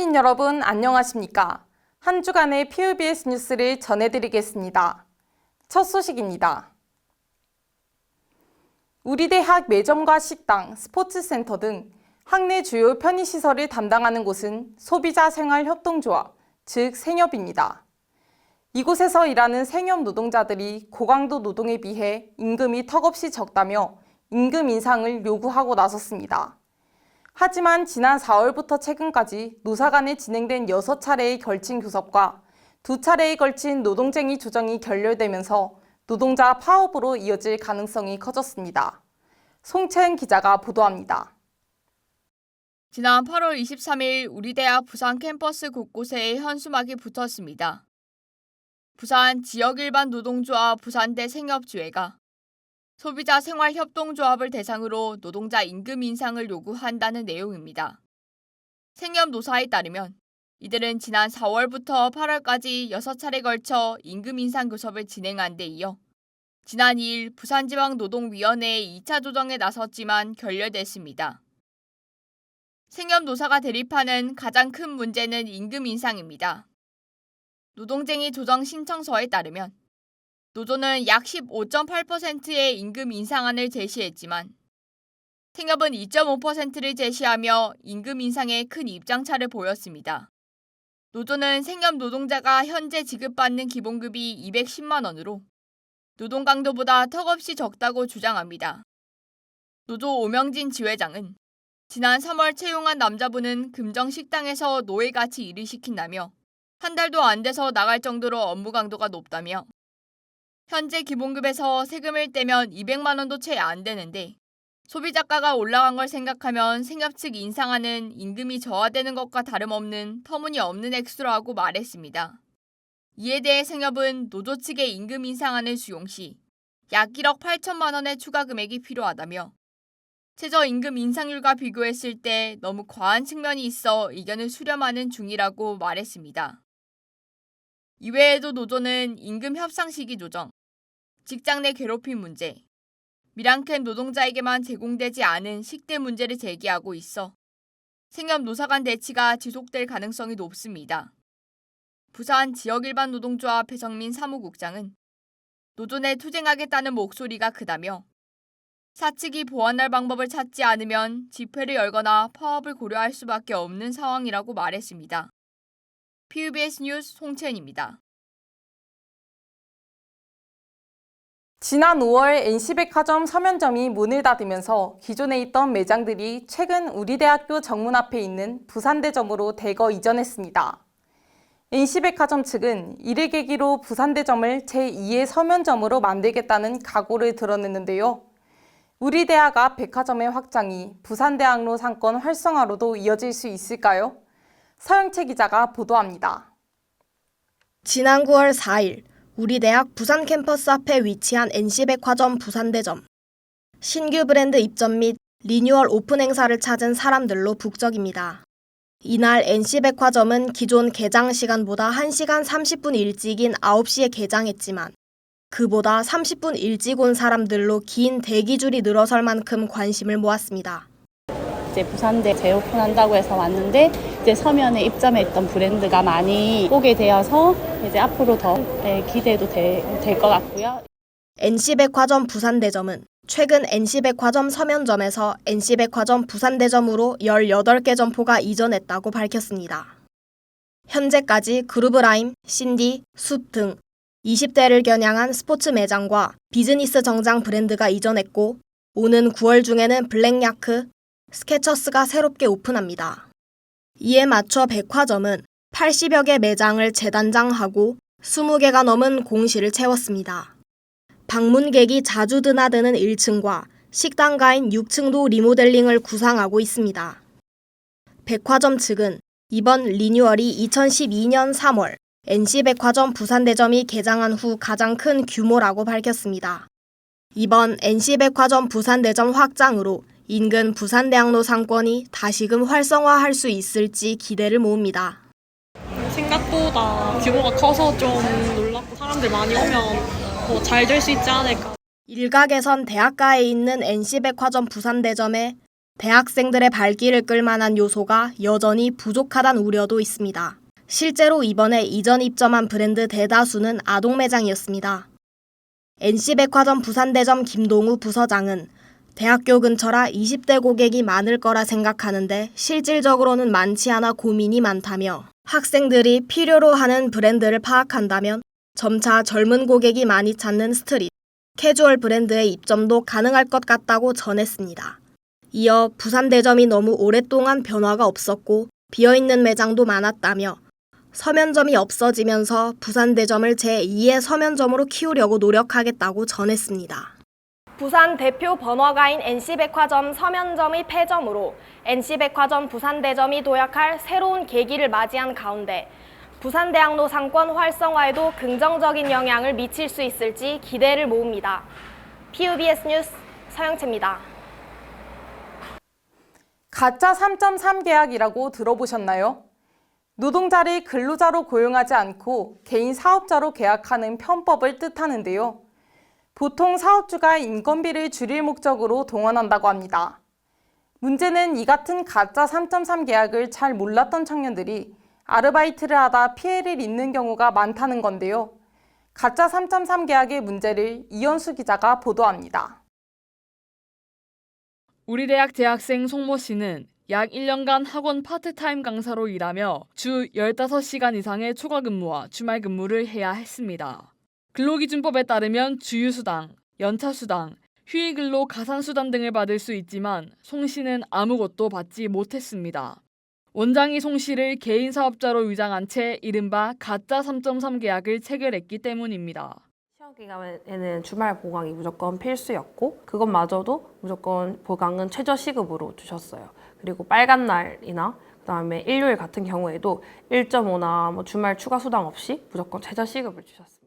시민인 여러분 안녕하십니까? 한 주간의 PUBS 뉴스를 전해드리겠습니다. 첫 소식입니다. 우리 대학 매점과 식당, 스포츠센터 등 학내 주요 편의시설을 담당하는 곳은 소비자생활협동조합, 즉 생협입니다. 이곳에서 일하는 생협 노동자들이 고강도 노동에 비해 임금이 턱없이 적다며 임금 인상을 요구하고 나섰습니다. 하지만 지난 4월부터 최근까지 노사 간에 진행된 6차례에 걸친 교섭과 2차례에 걸친 노동쟁의 조정이 결렬되면서 노동자 파업으로 이어질 가능성이 커졌습니다. 송채은 기자가 보도합니다. 지난 8월 23일 우리 대학 부산 캠퍼스 곳곳에 현수막이 붙었습니다. 부산 지역일반 노동조합 부산대 생협지회가 소비자 생활협동조합을 대상으로 노동자 임금 인상을 요구한다는 내용입니다. 생협 노사에 따르면 이들은 지난 4월부터 8월까지 6차례 걸쳐 임금 인상 교섭을 진행한 데 이어 지난 2일 부산지방노동위원회의 2차 조정에 나섰지만 결렬됐습니다. 생협 노사가 대립하는 가장 큰 문제는 임금 인상입니다. 노동쟁의 조정 신청서에 따르면 노조는 약 15.8%의 임금 인상안을 제시했지만 생협은 2.5%를 제시하며 임금 인상에 큰 입장차를 보였습니다. 노조는 생협 노동자가 현재 지급받는 기본급이 210만 원으로 노동 강도보다 턱없이 적다고 주장합니다. 노조 오명진 지회장은 지난 3월 채용한 남자분은 금정식당에서 노예같이 일을 시킨다며 한 달도 안 돼서 나갈 정도로 업무 강도가 높다며 현재 기본급에서 세금을 떼면 200만 원도 채 안 되는데 소비자가가 올라간 걸 생각하면 생협 측 인상하는 임금이 저하되는 것과 다름없는 터무니없는 액수라고 말했습니다. 이에 대해 생협은 노조 측의 임금 인상안을 수용 시 약 1억 8천만 원의 추가 금액이 필요하다며 최저임금 인상률과 비교했을 때 너무 과한 측면이 있어 의견을 수렴하는 중이라고 말했습니다. 이외에도 노조는 임금 협상 시기 조정, 직장 내 괴롭힘 문제, 미량캠 노동자에게만 제공되지 않은 식대 문제를 제기하고 있어 생협 노사 간 대치가 지속될 가능성이 높습니다. 부산 지역일반 노동조합 배성민 사무국장은 노조 내 투쟁하겠다는 목소리가 크다며 사측이 보완할 방법을 찾지 않으면 집회를 열거나 파업을 고려할 수밖에 없는 상황이라고 말했습니다. PUBS 뉴스 송채은입니다. 지난 5월 NC백화점 서면점이 문을 닫으면서 기존에 있던 매장들이 최근 우리대학교 정문 앞에 있는 부산대점으로 대거 이전했습니다. NC백화점 측은 이를 계기로 부산대점을 제2의 서면점으로 만들겠다는 각오를 드러냈는데요. 우리대학 앞 백화점의 확장이 부산대학로 상권 활성화로도 이어질 수 있을까요? 서영채 기자가 보도합니다. 지난 9월 4일 우리 대학 부산 캠퍼스 앞에 위치한 NC백화점 부산대점. 신규 브랜드 입점 및 리뉴얼 오픈 행사를 찾은 사람들로 북적입니다. 이날 NC백화점은 기존 개장 시간보다 1시간 30분 일찍인 9시에 개장했지만 그보다 30분 일찍 온 사람들로 긴 대기줄이 늘어설 만큼 관심을 모았습니다. 이제 부산대 재오픈한다고 해서 왔는데 이제 서면에 입점했던 브랜드가 많이 오게 되어서 이제 앞으로 더 기대도 될 것 같고요. NC백화점 부산대점은 최근 NC백화점 서면점에서 NC백화점 부산대점으로 18개 점포가 이전했다고 밝혔습니다. 현재까지 그루브라임, 신디, 숲 등 20대를 겨냥한 스포츠 매장과 비즈니스 정장 브랜드가 이전했고 오는 9월 중에는 블랙야크, 스케쳐스가 새롭게 오픈합니다. 이에 맞춰 백화점은 80여 개 매장을 재단장하고 20개가 넘은 공실을 채웠습니다. 방문객이 자주 드나드는 1층과 식당가인 6층도 리모델링을 구상하고 있습니다. 백화점 측은 이번 리뉴얼이 2012년 3월 NC백화점 부산대점이 개장한 후 가장 큰 규모라고 밝혔습니다. 이번 NC백화점 부산대점 확장으로 인근 부산대학로 상권이 다시금 활성화할 수 있을지 기대를 모읍니다. 생각보다 규모가 커서 좀 놀랍고 사람들 많이 오면 더 잘 될 수 있지 않을까. 일각에선 대학가에 있는 NC백화점 부산대점에 대학생들의 발길을 끌만한 요소가 여전히 부족하다는 우려도 있습니다. 실제로 이번에 이전 입점한 브랜드 대다수는 아동 매장이었습니다. NC백화점 부산대점 김동우 부서장은 대학교 근처라 20대 고객이 많을 거라 생각하는데 실질적으로는 많지 않아 고민이 많다며 학생들이 필요로 하는 브랜드를 파악한다면 점차 젊은 고객이 많이 찾는 스트릿, 캐주얼 브랜드의 입점도 가능할 것 같다고 전했습니다. 이어 부산대점이 너무 오랫동안 변화가 없었고 비어있는 매장도 많았다며 서면점이 없어지면서 부산대점을 제2의 서면점으로 키우려고 노력하겠다고 전했습니다. 부산 대표 번화가인 NC백화점 서면점의 폐점으로 NC백화점 부산대점이 도약할 새로운 계기를 맞이한 가운데 부산대학로 상권 활성화에도 긍정적인 영향을 미칠 수 있을지 기대를 모읍니다. PUBS 뉴스 서영채입니다. 가짜 3.3 계약이라고 들어보셨나요? 노동자를 근로자로 고용하지 않고 개인 사업자로 계약하는 편법을 뜻하는데요. 보통 사업주가 인건비를 줄일 목적으로 동원한다고 합니다. 문제는 이 같은 가짜 3.3 계약을 잘 몰랐던 청년들이 아르바이트를 하다 피해를 입는 경우가 많다는 건데요. 가짜 3.3 계약의 문제를 이현수 기자가 보도합니다. 우리 대학 재학생 송모 씨는 약 1년간 학원 파트타임 강사로 일하며 주 15시간 이상의 초과 근무와 주말 근무를 해야 했습니다. 근로기준법에 따르면 주휴수당, 연차수당, 휴일근로 가산수당 등을 받을 수 있지만 송 씨는 아무것도 받지 못했습니다. 원장이 송 씨를 개인 사업자로 위장한 채 이른바 가짜 3.3 계약을 체결했기 때문입니다. 시험 기간에는 주말 보강이 무조건 필수였고 그것마저도 무조건 보강은 최저 시급으로 주셨어요. 그리고 빨간 날이나 그다음에 일요일 같은 경우에도 1.5나 주말 추가 수당 없이 무조건 최저 시급을 주셨습니다.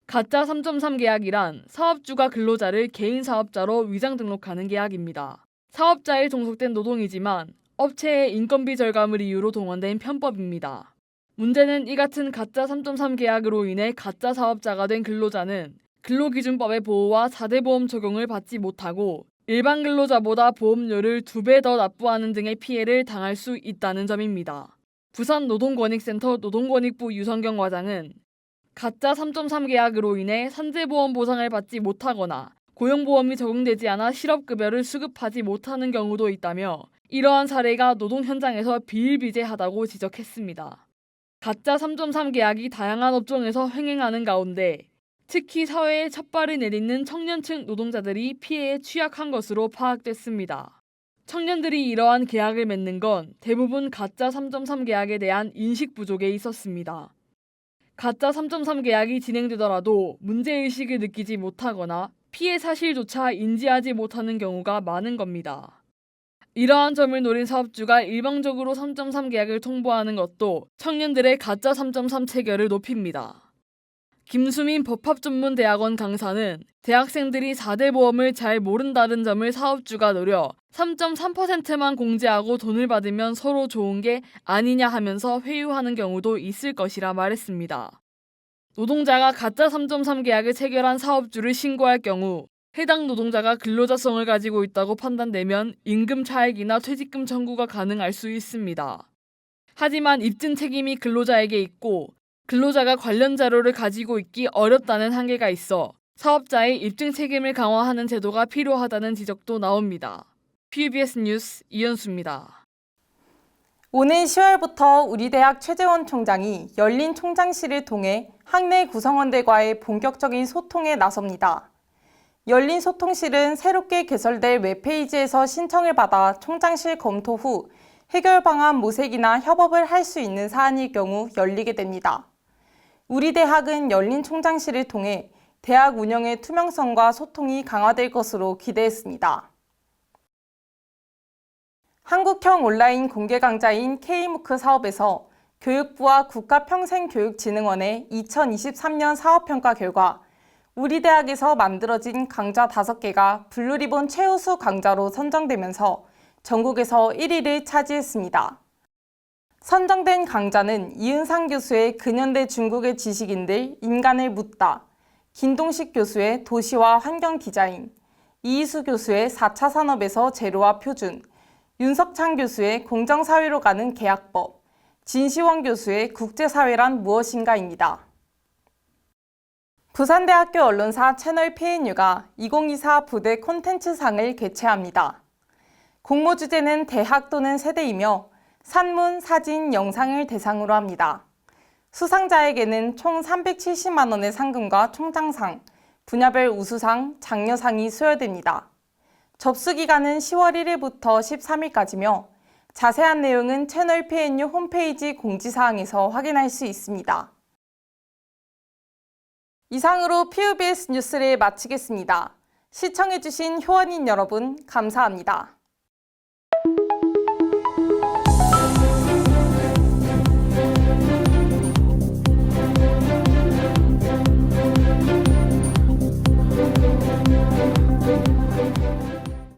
가짜 3.3 계약이란 사업주가 근로자를 개인 사업자로 위장 등록하는 계약입니다. 사업자에 종속된 노동이지만 업체의 인건비 절감을 이유로 동원된 편법입니다. 문제는 이 같은 가짜 3.3 계약으로 인해 가짜 사업자가 된 근로자는 근로기준법의 보호와 4대 보험 적용을 받지 못하고 일반 근로자보다 보험료를 2배 더 납부하는 등의 피해를 당할 수 있다는 점입니다. 부산노동권익센터 노동권익부 유성경 과장은 가짜 3.3 계약으로 인해 산재보험 보상을 받지 못하거나 고용보험이 적용되지 않아 실업급여를 수급하지 못하는 경우도 있다며 이러한 사례가 노동 현장에서 비일비재하다고 지적했습니다. 가짜 3.3 계약이 다양한 업종에서 횡행하는 가운데 특히 사회에 첫발을 내딛는 청년층 노동자들이 피해에 취약한 것으로 파악됐습니다. 청년들이 이러한 계약을 맺는 건 대부분 가짜 3.3 계약에 대한 인식 부족에 있었습니다. 가짜 3.3 계약이 진행되더라도 문제의식을 느끼지 못하거나 피해 사실조차 인지하지 못하는 경우가 많은 겁니다. 이러한 점을 노린 사업주가 일방적으로 3.3 계약을 통보하는 것도 청년들의 가짜 3.3 체결을 높입니다. 김수민 법학전문대학원 강사는 대학생들이 4대 보험을 잘 모른다는 점을 사업주가 노려 3.3%만 공제하고 돈을 받으면 서로 좋은 게 아니냐 하면서 회유하는 경우도 있을 것이라 말했습니다. 노동자가 가짜 3.3 계약을 체결한 사업주를 신고할 경우 해당 노동자가 근로자성을 가지고 있다고 판단되면 임금 차액이나 퇴직금 청구가 가능할 수 있습니다. 하지만 입증 책임이 근로자에게 있고 근로자가 관련 자료를 가지고 있기 어렵다는 한계가 있어 사업자의 입증 책임을 강화하는 제도가 필요하다는 지적도 나옵니다. PUBS 뉴스 이현수입니다. 오는 10월부터 우리 대학 최재원 총장이 열린 총장실을 통해 학내 구성원들과의 본격적인 소통에 나섭니다. 열린 소통실은 새롭게 개설될 웹페이지에서 신청을 받아 총장실 검토 후 해결 방안 모색이나 협업을 할 수 있는 사안일 경우 열리게 됩니다. 우리 대학은 열린 총장실을 통해 대학 운영의 투명성과 소통이 강화될 것으로 기대했습니다. 한국형 온라인 공개 강좌인 K무크 사업에서 교육부와 국가평생교육진흥원의 2023년 사업평가 결과 우리 대학에서 만들어진 강좌 5개가 블루리본 최우수 강좌로 선정되면서 전국에서 1위를 차지했습니다. 선정된 강좌는 이은상 교수의 근현대 중국의 지식인들 인간을 묻다, 김동식 교수의 도시와 환경 디자인, 이희수 교수의 4차 산업에서 재료와 표준, 윤석찬 교수의 공정사회로 가는 계약법, 진시원 교수의 국제사회란 무엇인가입니다. 부산대학교 언론사 채널 PNU가 2024 부대 콘텐츠상을 개최합니다. 공모 주제는 대학 또는 세대이며 산문, 사진, 영상을 대상으로 합니다. 수상자에게는 총 370만 원의 상금과 총장상, 분야별 우수상, 장려상이 수여됩니다. 접수 기간은 10월 1일부터 13일까지며 자세한 내용은 채널 PNU 홈페이지 공지사항에서 확인할 수 있습니다. 이상으로 PUBS 뉴스를 마치겠습니다. 시청해주신 효원인 여러분 감사합니다.